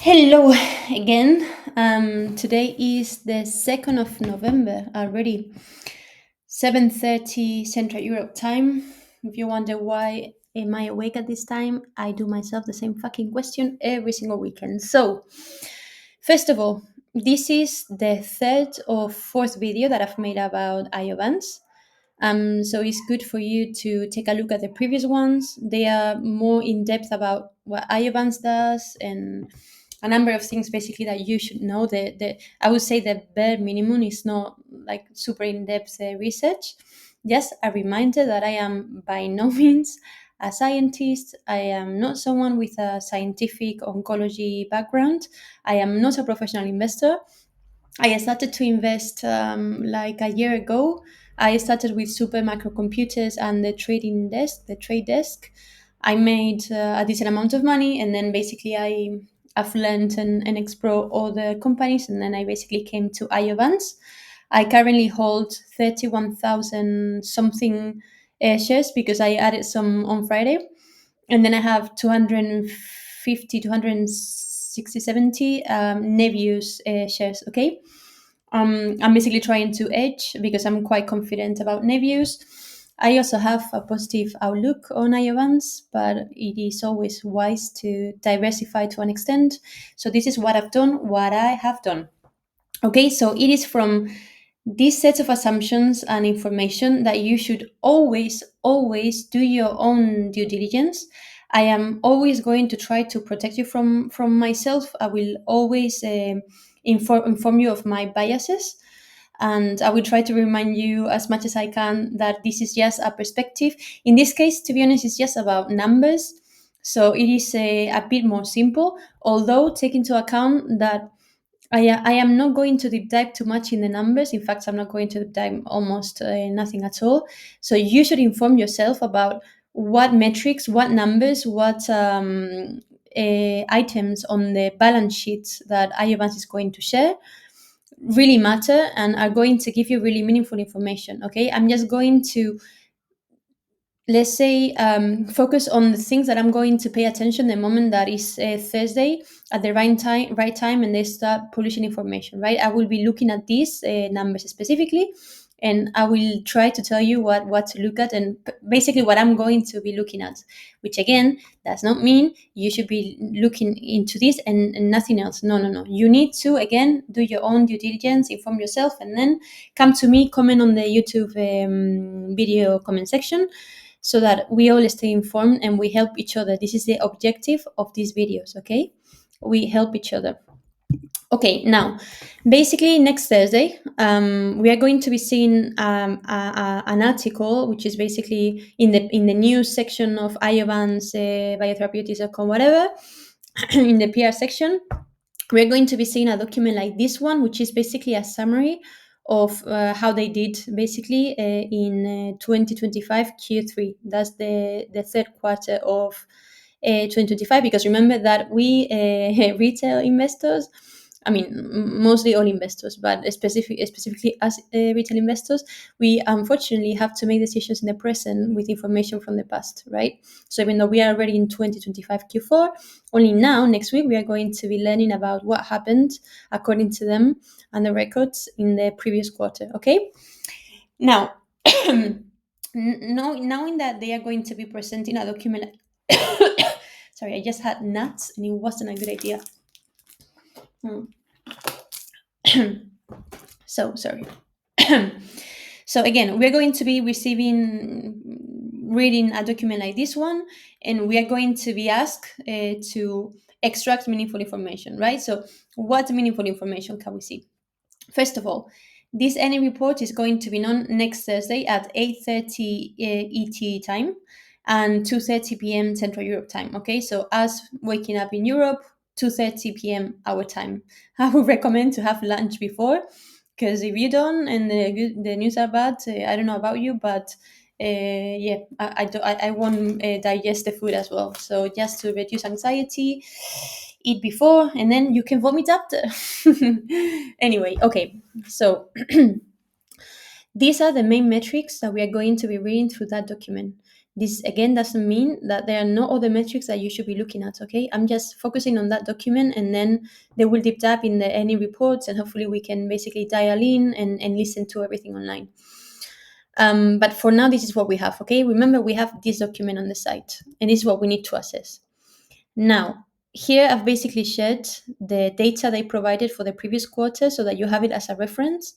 Hello again. Today is the 2nd of November already, 7:30 Central Europe time. If you wonder why am I awake at this time, I do myself the same fucking question every single weekend. So, first of all, this is the third or fourth video that I've made about Iovance. So it's good for you to take a look at the previous ones. They are more in depth about what Iovance does and a number of things basically that you should know. The I would say the bare minimum is not like super in depth research. Just a reminder that I am by no means a scientist. I am not someone with a scientific oncology background. I am not a professional investor. I started to invest like a year ago. I started with super microcomputers and the trade desk. I made a decent amount of money, and then basically I've learned and explored all the companies, and then I basically came to Iovance. I currently hold 31,000 something shares because I added some on Friday, and then I have 250, 260, 70 Nevius shares. Okay, I'm basically trying to edge because I'm quite confident about Nevius. I also have a positive outlook on Iovance, but it is always wise to diversify to an extent. So this is what I've done, what I have done. Okay, so it is from these sets of assumptions and information that you should always do your own due diligence. I am always going to try to protect you from myself. I will always inform you of my biases, and I will try to remind you as much as I can that this is just a perspective. In this case, to be honest, it's just about numbers. So it is a bit more simple, although take into account that I am not going to deep dive too much in the numbers. In fact, I'm not going to deep dive almost nothing at all. So you should inform yourself about what metrics, what numbers, what items on the balance sheets that Iovance is going to share really matter and are going to give you really meaningful information. Okay, I'm just going to, let's say, focus on the things that I'm going to pay attention the moment that is Thursday at the right time, and they start publishing information. Right, I will be looking at these numbers specifically, and I will try to tell you what to look at and basically what I'm going to be looking at. Which again does not mean you should be looking into this and nothing else. No, no, no. You need to again do your own due diligence, inform yourself, and then come to me, comment on the YouTube video comment section so that we all stay informed and we help each other. This is the objective of these videos, okay? We help each other. Okay, now, basically next Thursday, we are going to be seeing an article which is basically in the news section of Iovance Biotherapeutics.com, whatever, in the PR section. We're going to be seeing a document like this one, which is basically a summary of how they did basically in 2025 Q3. That's the third quarter of 2025, because remember that we retail investors, I mean, mostly all investors, but specifically as retail investors, we unfortunately have to make decisions in the present with information from the past, right? So even though we are already in 2025 Q4, only now, next week, we are going to be learning about what happened according to them and the records in the previous quarter, okay? Now, knowing that they are going to be presenting a document. Sorry, I just had nuts and it wasn't a good idea. So sorry. So again, we're going to be reading a document like this one, and we are going to be asked to extract meaningful information, right? So what meaningful information can we see? First of all, this any report is going to be known next Thursday at 8:30 ET time and 2:30 p.m. Central Europe time. Okay, so us waking up in Europe, 2:30 p.m. our time. I would recommend to have lunch before, because if you don't and the news are bad, I don't know about you, but yeah, I won't digest the food as well. So just to reduce anxiety, eat before and then you can vomit after. Anyway, okay, so these are the main metrics that we are going to be reading through that document. This again doesn't mean that there are no other metrics that you should be looking at. Okay, I'm just focusing on that document, and then they will deep dive in any reports, and hopefully we can basically dial in and listen to everything online. But for now, this is what we have. Okay, remember, we have this document on the site, and this is what we need to assess. Now, here I've basically shared the data they provided for the previous quarter so that you have it as a reference,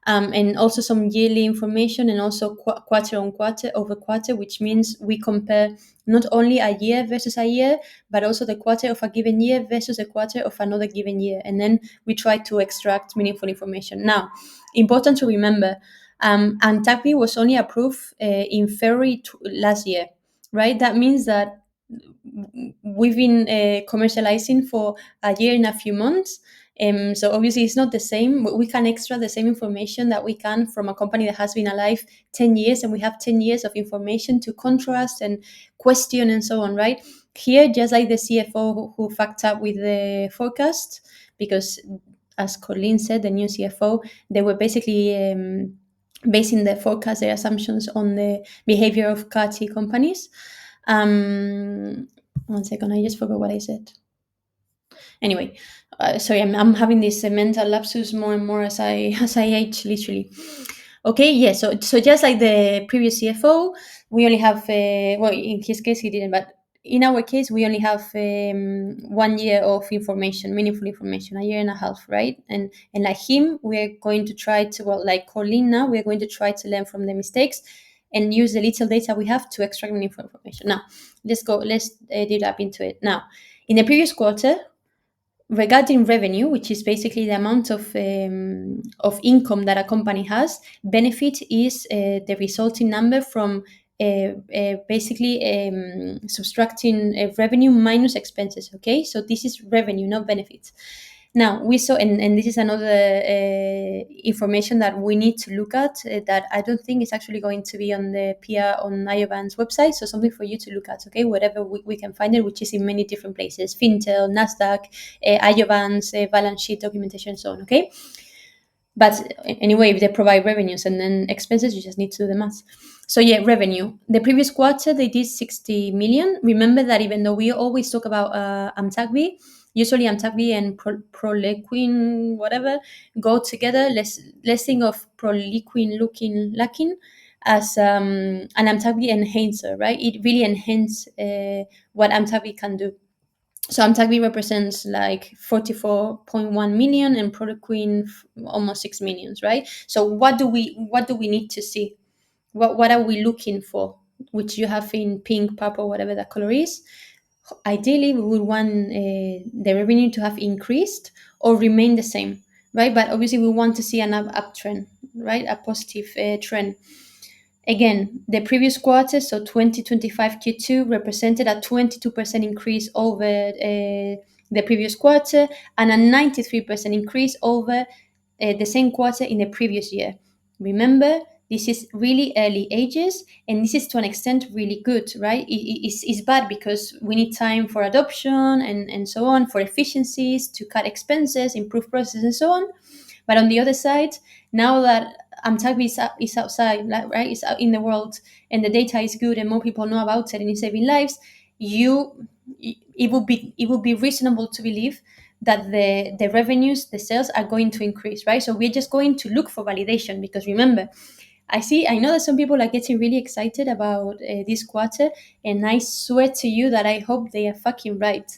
and also some yearly information, and also quarter on quarter over quarter, which means we compare not only a year versus a year, but also the quarter of a given year versus a quarter of another given year. And then we try to extract meaningful information. Now, important to remember, Antagbi was only approved in February last year, right? That means that we've been commercializing for a year and a few months. So obviously it's not the same. We can extract the same information that we can from a company that has been alive 10 years, and we have 10 years of information to contrast and question and so on, right? Here, just like the CFO who fucked up with the forecast, because as Colleen said, the new CFO, they were basically basing their forecast, their assumptions on the behavior of CAR-T companies. One second, I just forgot what I said. Anyway, sorry, I'm having this mental lapsus more and more as I age, literally. Okay, yeah. So just like the previous CFO, we only have well, in his case he didn't, but in our case we only have 1 year of information, meaningful information, a year and a half, right? And like him, we're going to try to, well, like Colleen now, we're going to try to learn from the mistakes and use the little data we have to extract meaningful information. Now, let's dig up into it. Now, in the previous quarter, regarding revenue, which is basically the amount of income that a company has, benefit is the resulting number from basically subtracting revenue minus expenses. Okay, so this is revenue, not benefits. Now we saw, and this is another information that we need to look at, that I don't think is actually going to be on the PR on Iovance website. So something for you to look at, okay, wherever we can find it, which is in many different places: Fintel, Nasdaq, Iovance, balance sheet documentation, and so on. Okay. But anyway, if they provide revenues and then expenses, you just need to do the math. So yeah, revenue. The previous quarter, they did 60 million. Remember that even though we always talk about Amtagvi, usually Amtagvi and Proliquin, whatever, go together. Let's think of Proliquin lacking as an Amtagvi enhancer, right? It really enhances what Amtagvi can do. So Amtagvi represents like 44.1 million, and Proliquin almost 6 millions, right? So what do we need to see? What are we looking for? Which you have in pink, purple, whatever that color is. Ideally, we would want the revenue to have increased or remain the same, right? But obviously, we want to see an uptrend, right? A positive trend. Again, the previous quarter, so 2025 Q2, represented a 22% increase over the previous quarter, and a 93% increase over the same quarter in the previous year. Remember, this is really early ages, and this is to an extent really good, right? It's bad because we need time for adoption and so on, for efficiencies, to cut expenses, improve processes, and so on. But on the other side, now that Amtagvi is outside, right? It's out in the world, and the data is good, and more people know about it, and it's saving lives. It would be reasonable to believe that the revenues, the sales are going to increase, right? So we're just going to look for validation, because remember, I know that some people are getting really excited about this quarter, and I swear to you that I hope they are fucking right.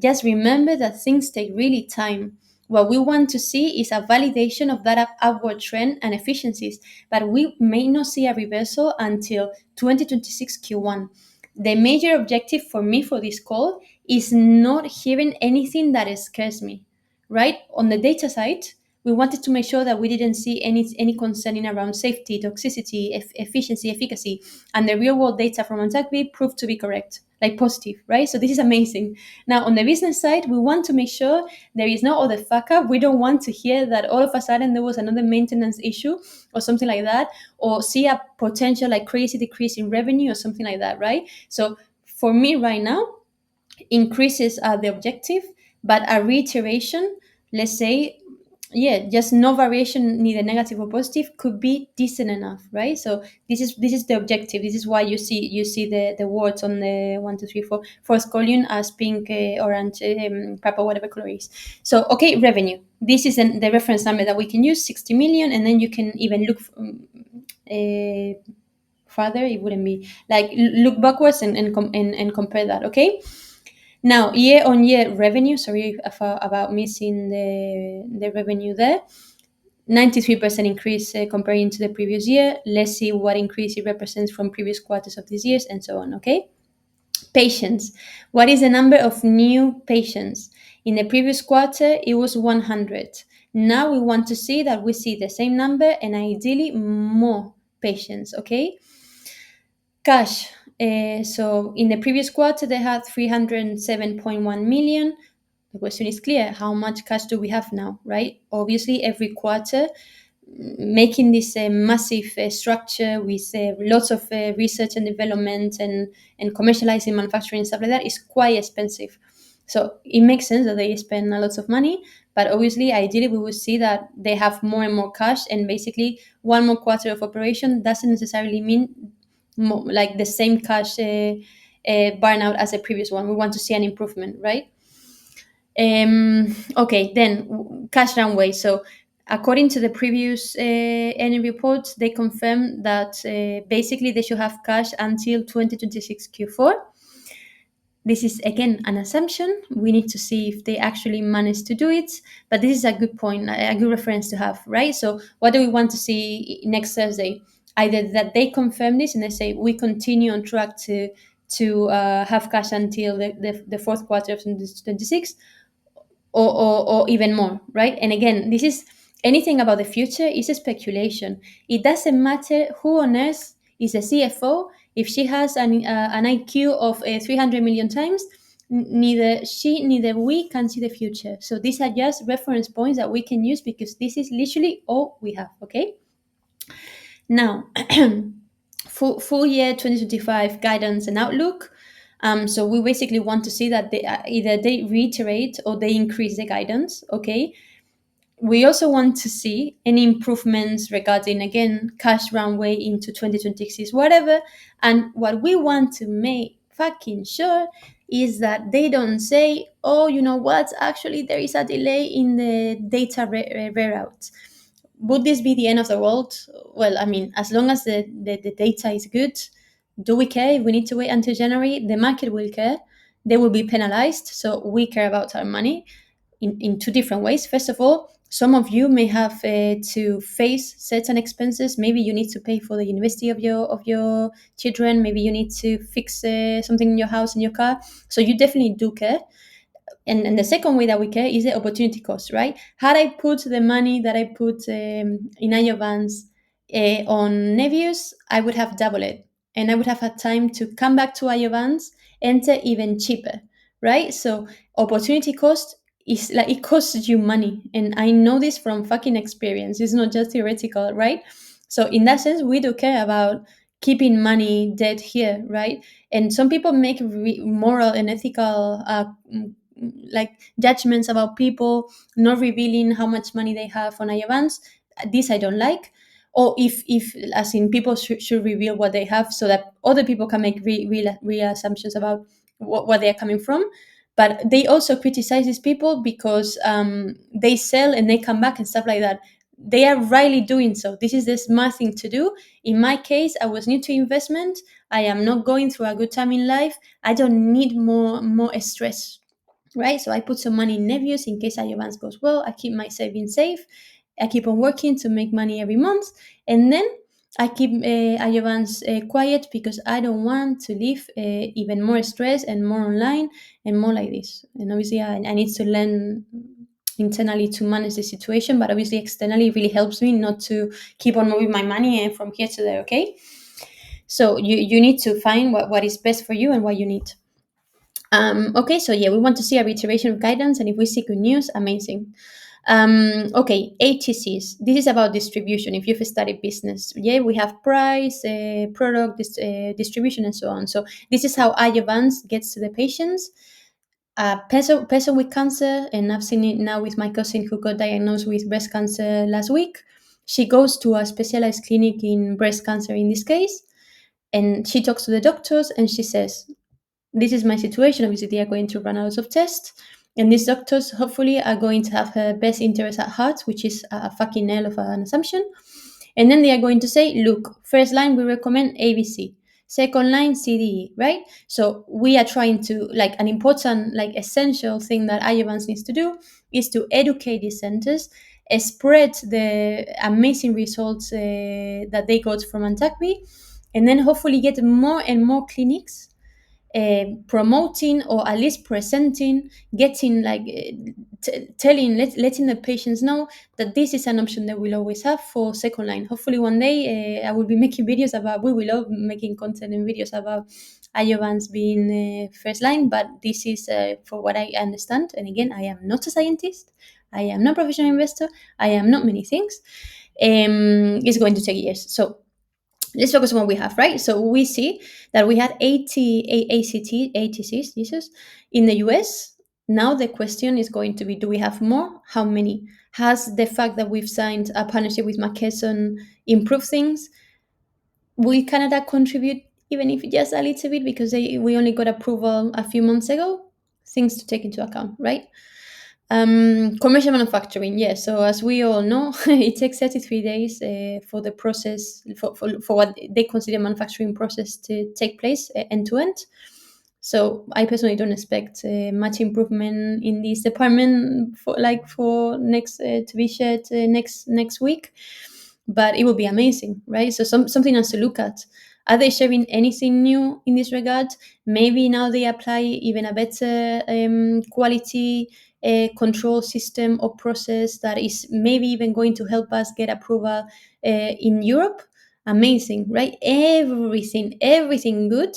Just remember that things take really time. What we want to see is a validation of that upward trend and efficiencies, but we may not see a reversal until 2026 Q1. The major objective for me for this call is not hearing anything that scares me, right? On the data side, we wanted to make sure that we didn't see any concerning around safety, toxicity, efficiency, efficacy, and the real world data from Antagvi proved to be correct, like positive, right? So this is amazing. Now, on the business side, we want to make sure there is no other fuck up. We don't want to hear that all of a sudden there was another maintenance issue or something like that, or see a potential like crazy decrease in revenue or something like that, right? So for me right now, increases are the objective, but a reiteration, let's say, yeah, just no variation, neither negative or positive, could be decent enough, right? So this is the objective. This is why you see the words on the one, two, three, four, fourth column as pink, orange, purple, whatever color is. So okay, revenue. This is the reference number that we can use, 60 million, and then you can even look further. It wouldn't be like look backwards and compare that. Okay. Now, year-on-year revenue, sorry about missing the revenue there. 93% increase comparing to the previous year. Let's see what increase it represents from previous quarters of this year and so on, okay? Patients. What is the number of new patients? In the previous quarter, it was 100. Now we want to see that we see the same number and ideally more patients, okay? Cash. So in the previous quarter, they had 307.1 million. The question is clear: how much cash do we have now, right? Obviously, every quarter, making this massive structure with lots of research and development and commercializing manufacturing and stuff like that is quite expensive. So it makes sense that they spend a lot of money, but obviously, ideally, we will see that they have more and more cash, and basically, one more quarter of operation doesn't necessarily mean more, like the same cash burnout as the previous one. We want to see an improvement, right? Okay, then cash runway. So, according to the previous annual reports, they confirm that basically they should have cash until 2026 Q4. This is again an assumption. We need to see if they actually manage to do it. But this is a good point, a good reference to have, right? So, what do we want to see next Thursday? Either that they confirm this and they say we continue on track to have cash until the fourth quarter of 2026, or even more, right? And again, this is anything about the future is a speculation. It doesn't matter who on earth is a CFO if she has an IQ of 300 million times. Neither she neither we can see the future. So these are just reference points that we can use because this is literally all we have. Okay. Now, full year 2025 guidance and outlook. So we basically want to see that they either they reiterate or they increase the guidance. Okay. We also want to see any improvements regarding again cash runway into 2026, whatever. And what we want to make fucking sure is that they don't say, oh, you know what? Actually, there is a delay in the data readout. Would this be the end of the world? Well, I mean, as long as the data is good, do we care if we need to wait until January? The market will care. They will be penalized. So we care about our money in two different ways. First of all, some of you may have to face certain expenses. Maybe you need to pay for the university of your children. Maybe you need to fix something in your house, in your car. So you definitely do care. And the second way that we care is the opportunity cost, right? Had I put the money that I put in Iovance on Nevius, I would have doubled it, and I would have had time to come back to Iovance, enter even cheaper, right? So opportunity cost is like it costs you money, and I know this from fucking experience. It's not just theoretical, right? So in that sense, we do care about keeping money dead here, right? And some people make moral and ethical like judgments about people not revealing how much money they have on Iovance. This I don't like. Or if as in people should reveal what they have so that other people can make real assumptions about what they are coming from. But they also criticize these people because they sell and they come back and stuff like that. They are rightly doing so. This is the smart thing to do. In my case, I was new to investment. I am not going through a good time in life. I don't need more stress, right? So I put some money in Nevius in case Iovance goes well. I keep my savings safe. I keep on working to make money every month, and then I keep Iovance quiet because I don't want to live even more stress and more online and more like this. And obviously, I need to learn internally to manage the situation, but obviously externally it really helps me not to keep on moving my money from here to there. Okay, so you need to find what is best for you and what you need. Okay, so yeah, we want to see a reiteration of guidance, and if we see good news, amazing. Okay, ATCs. This is about distribution. If you've studied business, yeah, we have price, product, distribution, and so on. So this is how Iovance gets to the patients. a person with cancer, and I've seen it now with my cousin who got diagnosed with breast cancer last week. She goes to a specialized clinic in breast cancer in this case, and she talks to the doctors and she says, this is my situation. Obviously, they are going to run out of tests. And these doctors hopefully are going to have her best interest at heart, which is a fucking nail of an assumption. And then they are going to say, look, first line, we recommend ABC. Second line, CDE, right? So we are trying to, like, an important, like, essential thing that Iovance needs to do is to educate these centers, spread the amazing results that they got from Antacbi, and then hopefully get more and more clinics promoting, or at least presenting, getting, like, letting the patients know that this is an option that we'll always have for second line. Hopefully one day I will be making videos about, we will love making content and videos about Iovance being first line, but this is for what I understand. And again, I am not a scientist, I am not a professional investor, I am not many things. It's going to take years. So let's focus on what we have, right? So we see that we had 80 ATCs, Jesus, in the US. Now the question is going to be, do we have more? How many? Has the fact that we've signed a partnership with McKesson improved things? Will Canada contribute, even if just a little bit, because we only got approval a few months ago? Things to take into account, right? Commercial manufacturing, yes. So as we all know, it takes 33 days for the process, for what they consider manufacturing process to take place end to end. So I personally don't expect much improvement in this department for next to be shared next week, but it would be amazing, right? So something else to look at. Are they sharing anything new in this regard? Maybe now they apply even a better quality control system or process that is maybe even going to help us get approval in Europe. Amazing, right? Everything good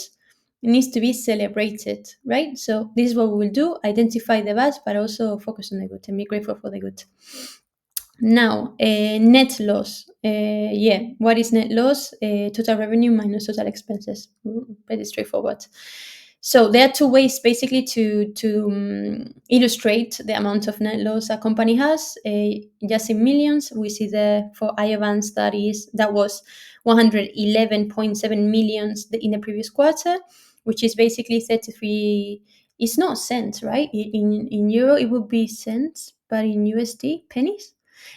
needs to be celebrated, right? So this is what we will do: identify the bad, but also focus on the good and be grateful for the good. Now, net loss. Yeah, what is net loss? Total revenue minus total expenses. Pretty straightforward. So there are two ways basically to illustrate the amount of net loss a company has. Just in millions, we see for Iovance that was 111.7 millions in the previous quarter, which is basically 33. It's not cents, right? In euro, it would be cents, but in USD, pennies.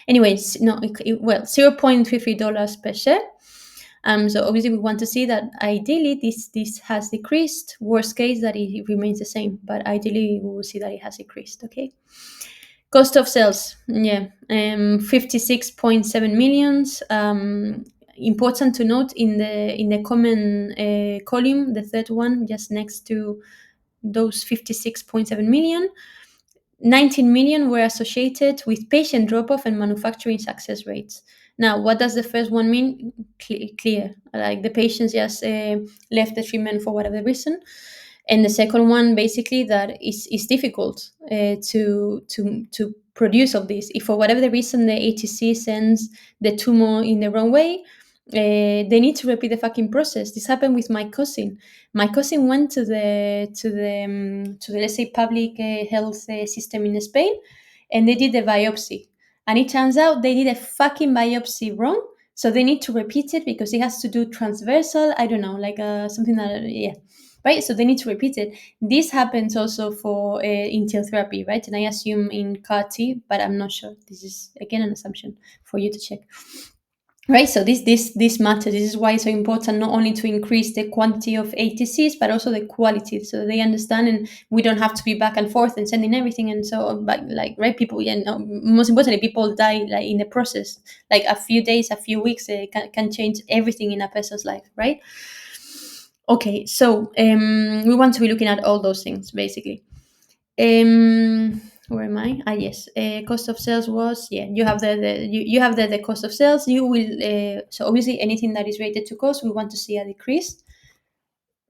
Anyways, no, well, $0.50 per share. So obviously we want to see that ideally this has decreased. Worst case that it remains the same, but ideally we will see that it has decreased. Okay. Cost of sales, yeah, 56.7 millions. Important to note in the common column, the third one, just next to those 56.7 million. 19 million were associated with patient drop-off and manufacturing success rates. Now, what does the first one mean? Clear. Like the patients just left the treatment for whatever reason. And the second one, basically, that is difficult to produce of this. If for whatever the reason the ATC sends the tumor in the wrong way, they need to repeat the fucking process. This happened with my cousin. My cousin went to the let's say public health system in Spain, and they did the biopsy, and it turns out they did a fucking biopsy wrong. So they need to repeat it because it has to do transversal. I don't know, like something that right. So they need to repeat it. This happens also for in TIL therapy, right? And I assume in CAR T, but I'm not sure. This is again an assumption for you to check. Right, so this matters. This is why it's so important not only to increase the quantity of ATCs, but also the quality, so they understand, and we don't have to be back and forth and sending everything. And so, but like, right, people, yeah, no, most importantly, people die like in the process. Like a few days, a few weeks can change everything in a person's life, right? Okay, so we want to be looking at all those things basically. Where am I? Yes. Cost of sales was, yeah, you have you have the cost of sales. You will so obviously anything that is related to cost, we want to see a decrease.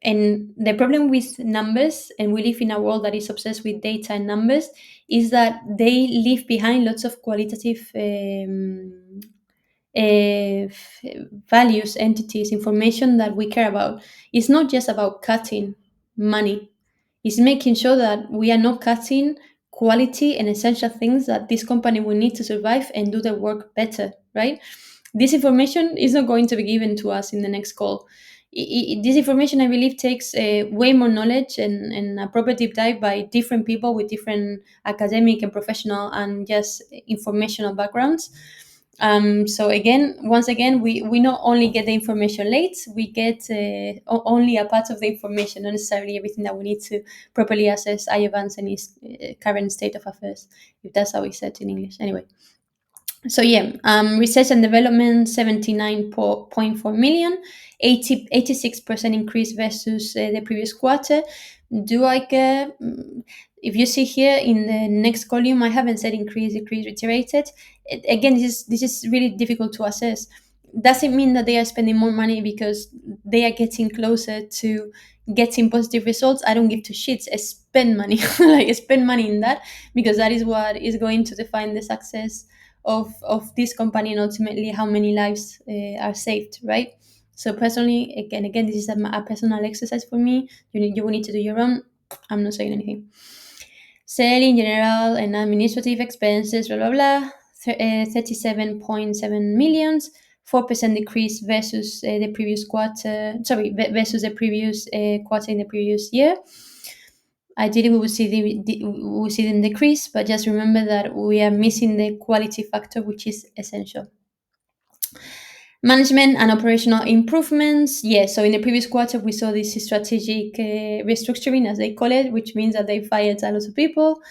And the problem with numbers, and we live in a world that is obsessed with data and numbers, is that they leave behind lots of qualitative values, entities, information that we care about. It's not just about cutting money. Is making sure that we are not cutting quality and essential things that this company will need to survive and do their work better, right? This information is not going to be given to us in the next call. This information, I believe, takes way more knowledge and a proper deep dive by different people with different academic and professional and just informational backgrounds. So again, once again, we not only get the information late, we get only a part of the information, not necessarily everything that we need to properly assess Iovance and its current state of affairs, if that's how we said in English. Anyway, so yeah, research and development 79.4 million, 86% increase versus the previous quarter. Do I care? If you see here in the next column, I haven't said increase, decrease, reiterated. Again, this is really difficult to assess. Doesn't mean that they are spending more money because they are getting closer to getting positive results. I don't give two shits. I spend money, like I spend money in that, because that is what is going to define the success of this company and ultimately how many lives are saved, right? So personally, again, this is a personal exercise for me. You will need to do your own. I'm not saying anything. Selling, general, and administrative expenses, blah blah blah. 37.7 millions, 4% decrease versus the previous quarter. Sorry, versus the previous quarter in the previous year. Ideally, we will see them decrease, but just remember that we are missing the quality factor, which is essential. Management and operational improvements. Yeah, so in the previous quarter, we saw this strategic restructuring, as they call it, which means that they fired a lot of people.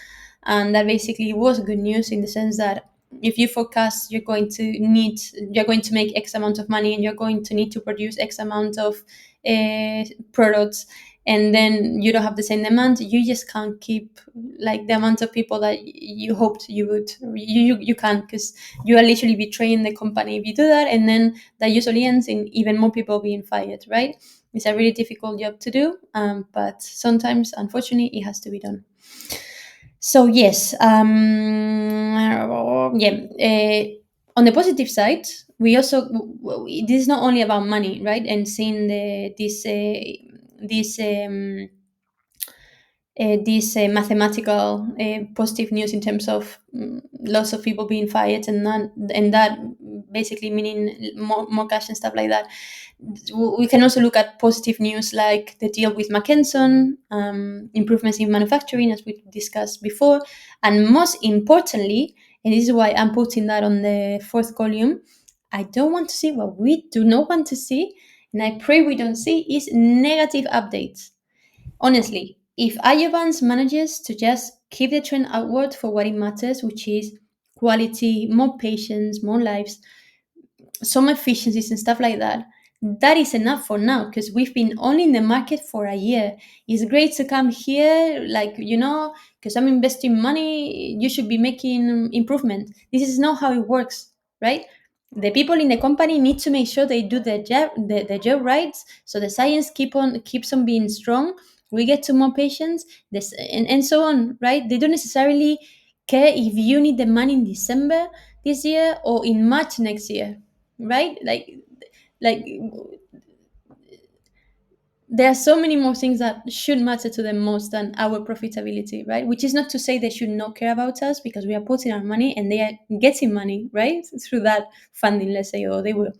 And that basically was good news in the sense that if you forecast you're going to make X amount of money and you're going to need to produce X amount of products, and then you don't have the same demand, you just can't keep like the amount of people that you hoped you would. You can't, because you are literally betraying the company if you do that, and then that usually ends in even more people being fired, right? It's a really difficult job to do, but sometimes, unfortunately, it has to be done. So yes, yeah. On the positive side, we also this is not only about money, right? And seeing this this mathematical positive news in terms of lots of people being fired and that basically meaning more cash and stuff like that. We can also look at positive news like the deal with Mackenson, improvements in manufacturing, as we discussed before, and most importantly, and this is why I'm putting that on the fourth column, I don't want to see what we do not want to see, and I pray we don't see, is negative updates. Honestly, if Iovance manages to just keep the trend outward for what it matters, which is quality, more patients, more lives, some efficiencies and stuff like that, that is enough for now, because we've been only in the market for a year. It's great to come here, like, because I'm investing money, you should be making improvement. This is not how it works, right? The people in the company need to make sure they do their job right, so the science keeps on being strong. We get to more patients, and so on, right? They don't necessarily care if you need the money in December this year or in March next year, right? Like there are so many more things that should matter to them most than our profitability, right? Which is not to say they should not care about us, because we are putting our money and they are getting money, right, through that funding, let's say, or they will.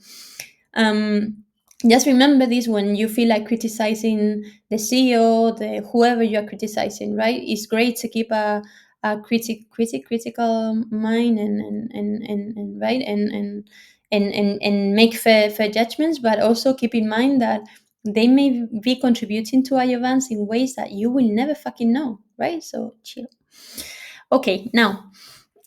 Just remember this when you feel like criticizing the CEO, the whoever you are criticizing, right? It's great to keep a critical mind and right and make fair judgments, but also keep in mind that they may be contributing to Iovance in ways that you will never fucking know, right? So chill. Okay, now,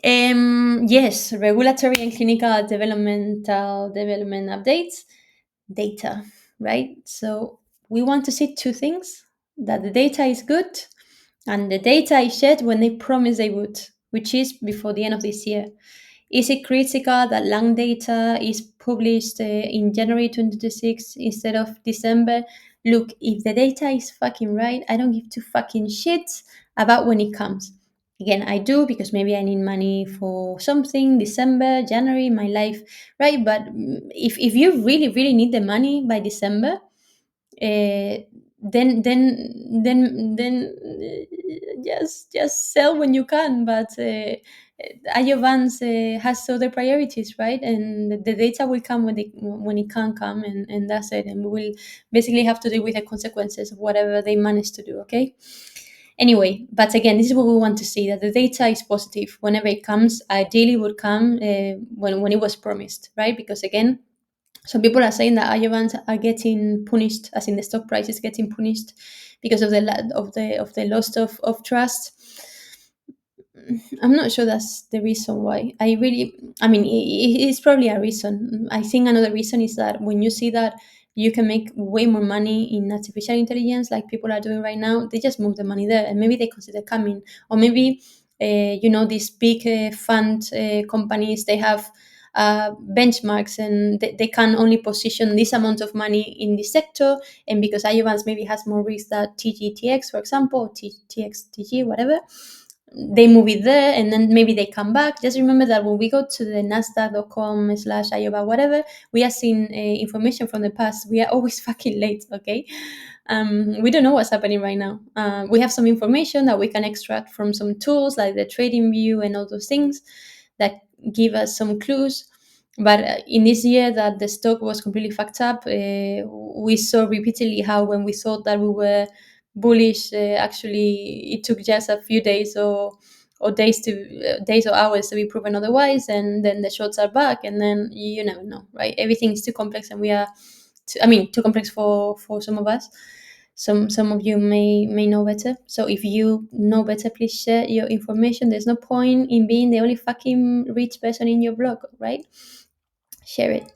yes, regulatory and clinical development updates, data, right? So we want to see two things: that the data is good, and the data is shared when they promise they would, which is before the end of this year. Is it critical that lung data is published in January 2026 instead of December? Look, if the data is fucking right, I don't give two fucking shits about when it comes. Again, I do, because maybe I need money for something, December, January, my life, right? But if you really, really need the money by December, uh, then just sell when you can. But Iovance has other priorities, right? And the data will come when it can come, and that's it. And we will basically have to deal with the consequences of whatever they manage to do. Okay. Anyway, but again, this is what we want to see, that the data is positive whenever it comes. Ideally, would come when it was promised, right? Because again, some people are saying that Iovans are getting punished, as in the stock price is getting punished because of the loss of trust. I'm not sure that's the reason why. I mean, it's probably a reason. I think another reason is that when you see that you can make way more money in artificial intelligence, like people are doing right now, they just move the money there, and maybe they consider coming, or maybe these big fund companies, they have benchmarks, and they can only position this amount of money in this sector. And because Iovance maybe has more risk than TGTX, for example, or TXTG, whatever, they move it there, and then maybe they come back. Just remember that when we go to the nasdaq.com/IOVA whatever, we are seeing information from the past. We are always fucking late, okay? We don't know what's happening right now. We have some information that we can extract from some tools like the trading view and all those things that give us some clues. But in this year that the stock was completely fucked up, we saw repeatedly how when we thought that we were bullish, actually it took just a few days or days or hours to be proven otherwise, and then the shorts are back, and then you never know, right? Everything is too complex, and we are too complex for some of us. Some of you may know better. So if you know better, please share your information. There's no point in being the only fucking rich person in your blog, right? Share it.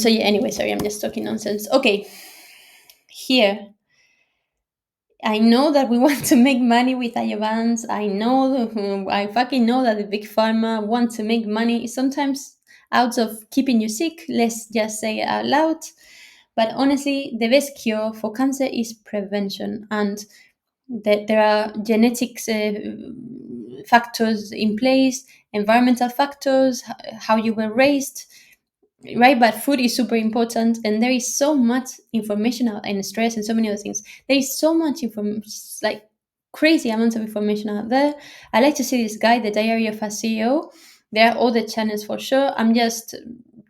So yeah, anyway, sorry, I'm just talking nonsense. Okay, here, I know that we want to make money with Iovance. I fucking know that the big pharma want to make money. Sometimes out of keeping you sick, let's just say it out loud. But honestly, the best cure for cancer is prevention, and that there are genetics factors in place, environmental factors, how you were raised, right? But food is super important, and there is so much information out, and stress and so many other things. There is so much information, like crazy amounts of information out there. I like to see this guy, The Diary of a CEO. There are other channels for sure. I'm just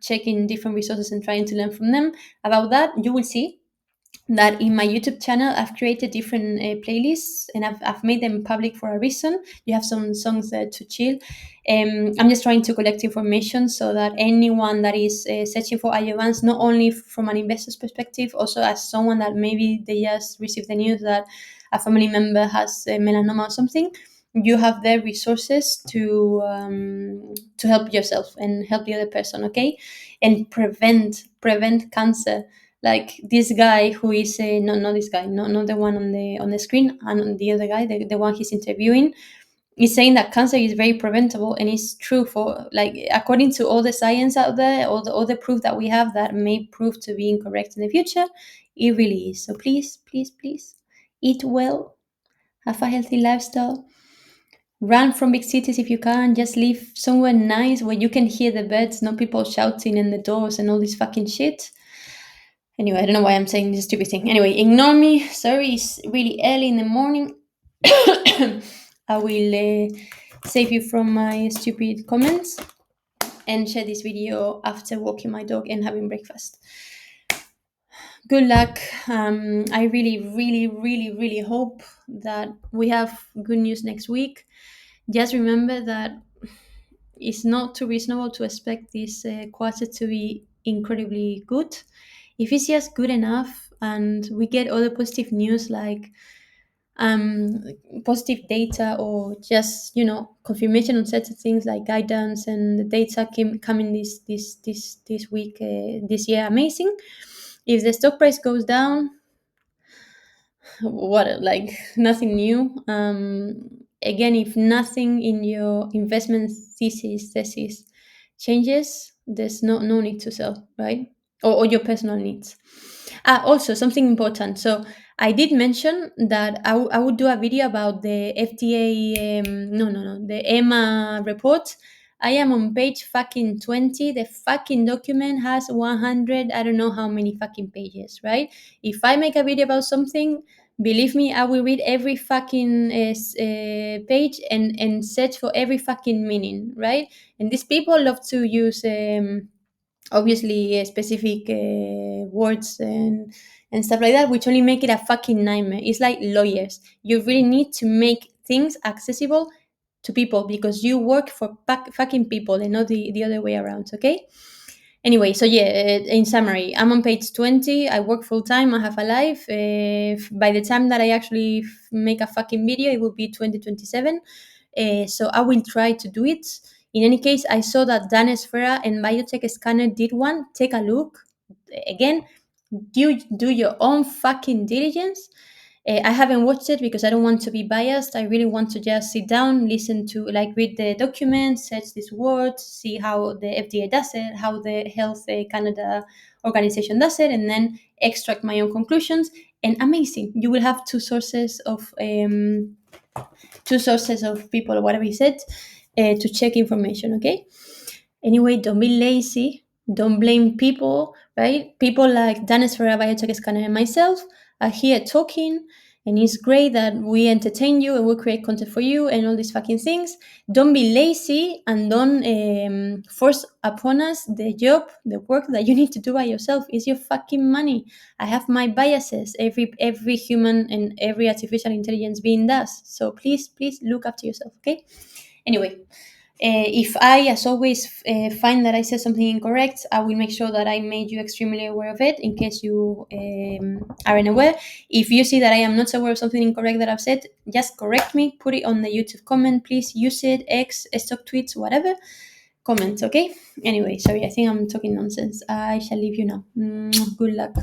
checking different resources and trying to learn from them about that. You will see that in my YouTube channel, I've created different playlists, and I've made them public for a reason. You have some songs there to chill. I'm just trying to collect information so that anyone that is searching for Iovance, not only from an investor's perspective, also as someone that maybe they just received the news that a family member has melanoma or something, you have their resources to help yourself and help the other person, okay? And prevent cancer, like this guy who is no, not this guy, not the one on the screen, and the other guy, the one he's interviewing, is saying that cancer is very preventable, and it's true. For like, according to all the science out there, all the proof that we have that may prove to be incorrect in the future, it really is. So please, please, please, eat well, have a healthy lifestyle, run from big cities if you can, just live somewhere nice where you can hear the birds, not people shouting in the doors and all this fucking shit. Anyway, I don't know why I'm saying this stupid thing. Anyway, ignore me. Sorry, it's really early in the morning. I will save you from my stupid comments and share this video after walking my dog and having breakfast. Good luck. I really, really, really, really hope that we have good news next week. Just remember that it's not too reasonable to expect this quarter to be incredibly good. If it's just good enough and we get other positive news like um, positive data, or just confirmation on certain things like guidance, and the data coming this week, this year, amazing. If the stock price goes down, what, like nothing new. Again, if nothing in your investment thesis changes, there's no need to sell, right? Or your personal needs. Also, something important. So I did mention that I would do a video about the FDA, the EMA report I am on page fucking 20. The fucking document has 100, I don't know how many fucking pages, right? If I make a video about something, believe me, I will read every fucking page and search for every fucking meaning, right? And these people love to use obviously specific words and stuff like that, which only make it a fucking nightmare. It's like lawyers. You really need to make things accessible to people because you work for fucking people and not the other way around, okay? Anyway, so yeah, in summary, I'm on page 20. I work full time. I have a life. By the time that I actually make a fucking video, it will be 2027. So I will try to do it. In any case, I saw that Dan Esfera and Biotech Scanner did one. Take a look. Again, do your own fucking diligence. I haven't watched it because I don't want to be biased. I really want to just sit down, listen to, like, read the documents, search these words, see how the FDA does it, how the Health Canada organization does it, and then extract my own conclusions. And amazing, you will have two sources of people or whatever he said to check information. Okay. Anyway, don't be lazy. Don't blame people, right? People like Danis Ferreira, Biotech Scanner, and myself are here talking, and it's great that we entertain you and we create content for you and all these fucking things. Don't be lazy and don't force upon us the job, the work that you need to do by yourself. It's your fucking money. I have my biases. Every human and every artificial intelligence being does. So please, please look after yourself, okay? Anyway, if I, as always, find that I said something incorrect, I will make sure that I made you extremely aware of it in case you aren't aware. If you see that I am not aware of something incorrect that I've said, just correct me, put it on the YouTube comment, please use it, X, stock tweets, whatever. Comment, okay? Anyway, sorry, I think I'm talking nonsense. I shall leave you now. Good luck.